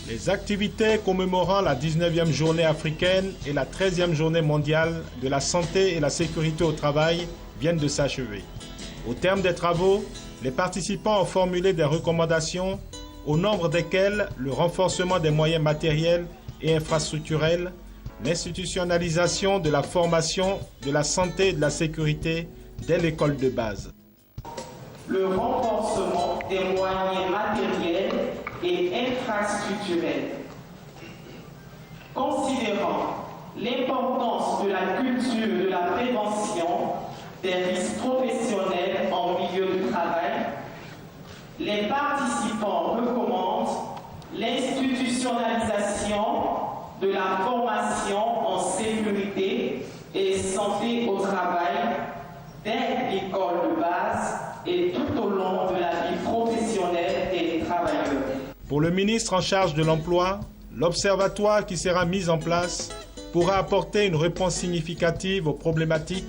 Les activités commémorant la 19e journée africaine et la 13e journée mondiale de la santé et la sécurité au travail viennent de s'achever. Au terme des travaux, les participants ont formulé des recommandations, au nombre desquelles le renforcement des moyens matériels et infrastructurels, l'institutionnalisation de la formation, de la santé et de la sécurité dès l'école de base. Le renforcement des moyens matériels et infrastructurels. Considérant l'importance de la culture de la prévention des risques professionnels en milieu de travail, les participants recommandent l'institutionnalisation de la formation en sécurité et santé au travail dès l'école de base et tout au long de la vie professionnelle des travailleurs. Pour le ministre en charge de l'emploi, l'observatoire qui sera mis en place pourra apporter une réponse significative aux problématiques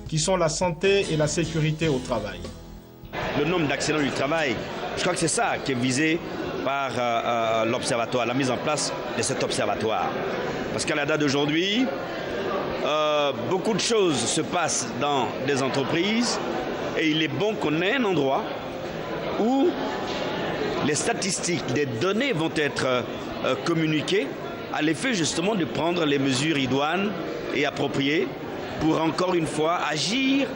qui sont la santé et la sécurité au travail. Le nombre d'accidents du travail, je crois que c'est ça qui est visé par l'observatoire, la mise en place de cet observatoire. Parce qu'à la date d'aujourd'hui, beaucoup de choses se passent dans des entreprises et il est bon qu'on ait un endroit où les statistiques, les données vont être communiquées à l'effet justement de prendre les mesures idoines et appropriées pour encore une fois agir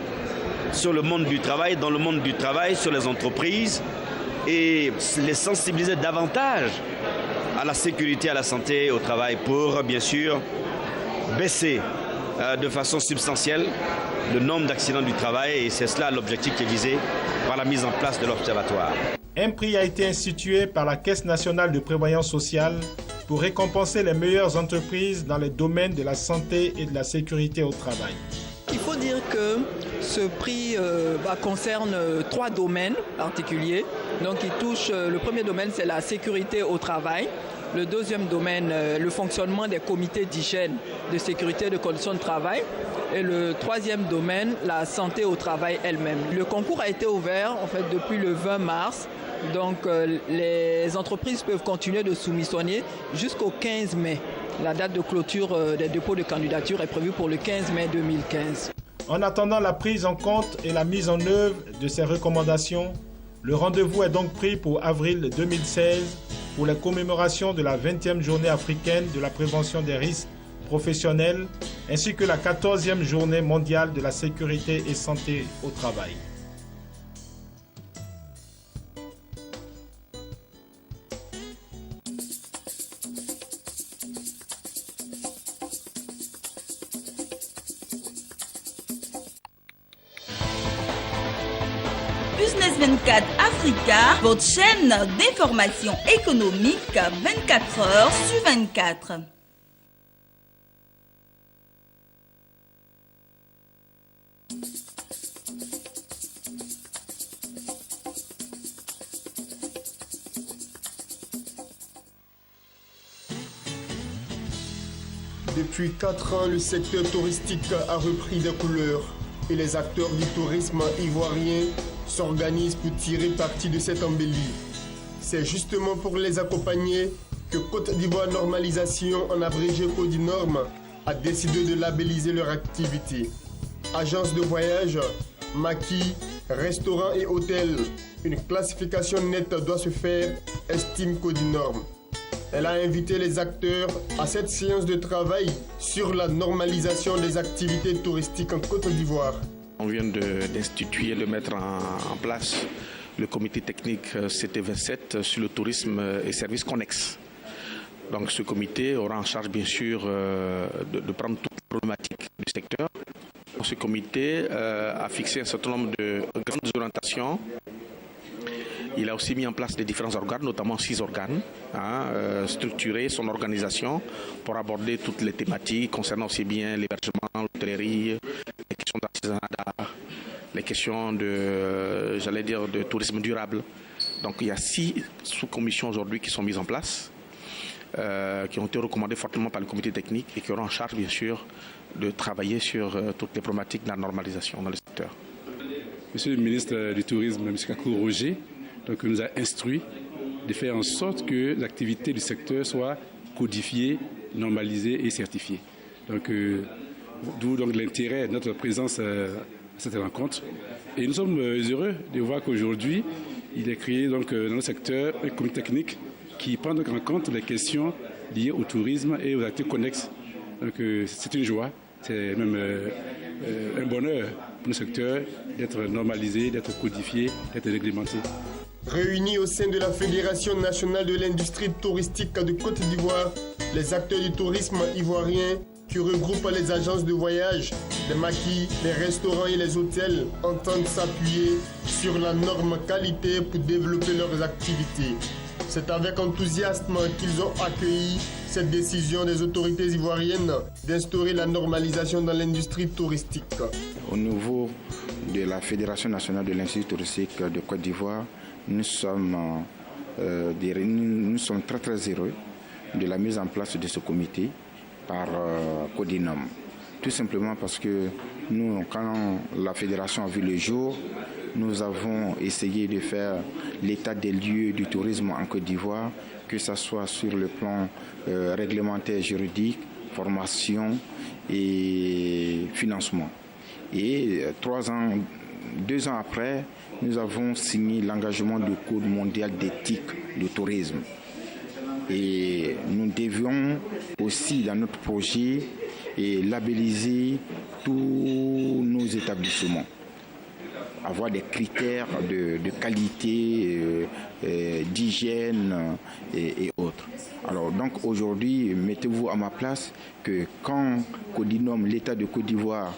sur le monde du travail, dans le monde du travail, sur les entreprises et les sensibiliser davantage à la sécurité, à la santé au travail pour bien sûr baisser de façon substantielle le nombre d'accidents du travail et c'est cela l'objectif qui est visé par la mise en place de l'observatoire. Un prix a été institué par la Caisse nationale de prévoyance sociale pour récompenser les meilleures entreprises dans les domaines de la santé et de la sécurité au travail. Il faut dire que ce prix concerne 3 domaines particuliers. Donc il touche, le premier domaine c'est la sécurité au travail. Le deuxième domaine, le fonctionnement des comités d'hygiène, de sécurité et de conditions de travail. Et le troisième domaine, la santé au travail elle-même. Le concours a été ouvert en fait depuis le 20 mars. Donc les entreprises peuvent continuer de soumissionner jusqu'au 15 mai. La date de clôture des dépôts de candidature est prévue pour le 15 mai 2015. En attendant la prise en compte et la mise en œuvre de ces recommandations, le rendez-vous est donc pris pour avril 2016 pour la commémoration de la 20e journée africaine de la prévention des risques professionnels ainsi que la 14e journée mondiale de la sécurité et santé au travail. Business 24 Africa, votre chaîne d'information économique 24 heures sur 24. Depuis 4 ans, le secteur touristique a repris des couleurs et les acteurs du tourisme ivoirien s'organisent pour tirer parti de cette embellie. C'est justement pour les accompagner que Côte d'Ivoire Normalisation, en abrégé Codinorm, a décidé de labelliser leur activité. Agence de voyage, maquis, restaurants et hôtels, une classification nette doit se faire, estime Codinorm. Elle a invité les acteurs à cette séance de travail sur la normalisation des activités touristiques en Côte d'Ivoire. On vient d'instituer, de mettre en place le comité technique CT27 sur le tourisme et services connexes. Donc ce comité aura en charge bien sûr de prendre toutes les problématiques du secteur. Ce comité a fixé un certain nombre de grandes orientations. Il a aussi mis en place des différents organes, notamment 6 organes, structurer son organisation pour aborder toutes les thématiques concernant aussi bien l'hébergement, l'hôtellerie, les questions d'artisanat, les questions de tourisme durable. Donc il y a 6 sous-commissions aujourd'hui qui sont mises en place, qui ont été recommandées fortement par le comité technique et qui auront en charge bien sûr de travailler sur toutes les problématiques de la normalisation dans le secteur. Monsieur le ministre du Tourisme, M. Kakou Roger, nous a instruit de faire en sorte que l'activité du secteur soit codifiée, normalisée et certifiée. Donc, d'où donc l'intérêt de notre présence à cette rencontre. Et nous sommes heureux de voir qu'aujourd'hui, il est créé donc, dans le secteur un comité technique qui prend donc en compte les questions liées au tourisme et aux activités connexes. Donc c'est une joie, c'est même un bonheur pour le secteur d'être normalisé, d'être codifié, d'être réglementé. Réunis au sein de la Fédération nationale de l'industrie touristique de Côte d'Ivoire, les acteurs du tourisme ivoirien qui regroupent les agences de voyage, les maquis, les restaurants et les hôtels entendent s'appuyer sur la norme qualité pour développer leurs activités. C'est avec enthousiasme qu'ils ont accueilli cette décision des autorités ivoiriennes d'instaurer la normalisation dans l'industrie touristique. Au niveau de la Fédération nationale de l'industrie touristique de Côte d'Ivoire, nous sommes très très heureux de la mise en place de ce comité par Codinom. Tout simplement parce que nous, quand la fédération a vu le jour, nous avons essayé de faire l'état des lieux du tourisme en Côte d'Ivoire, que ce soit sur le plan réglementaire, juridique, formation et financement. Et 2 ans après, nous avons signé l'engagement du Code mondial d'éthique du tourisme. Et nous devions aussi, dans notre projet, labelliser tous nos établissements, avoir des critères de qualité, d'hygiène et autres. Alors donc aujourd'hui, mettez-vous à ma place que quand Codinom, l'État de Côte d'Ivoire,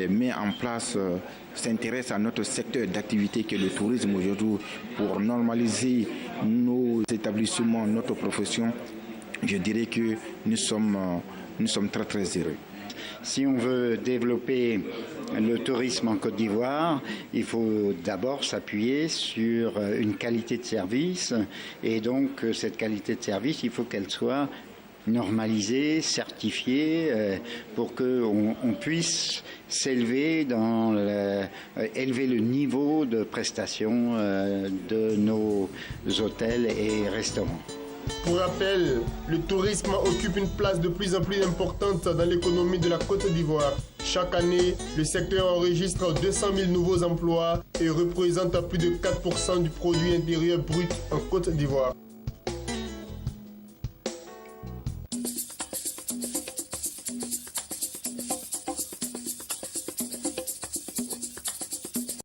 met en place, s'intéresse à notre secteur d'activité qui est le tourisme aujourd'hui pour normaliser nos établissements, notre profession, je dirais que nous sommes très très heureux. Si on veut développer le tourisme en Côte d'Ivoire, il faut d'abord s'appuyer sur une qualité de service et donc cette qualité de service, il faut qu'elle soit normalisée, certifiée pour qu'on puisse s'élever élever le niveau de prestation de nos hôtels et restaurants. Pour rappel, le tourisme occupe une place de plus en plus importante dans l'économie de la Côte d'Ivoire. Chaque année, le secteur enregistre 200 000 nouveaux emplois et représente plus de 4% du produit intérieur brut en Côte d'Ivoire.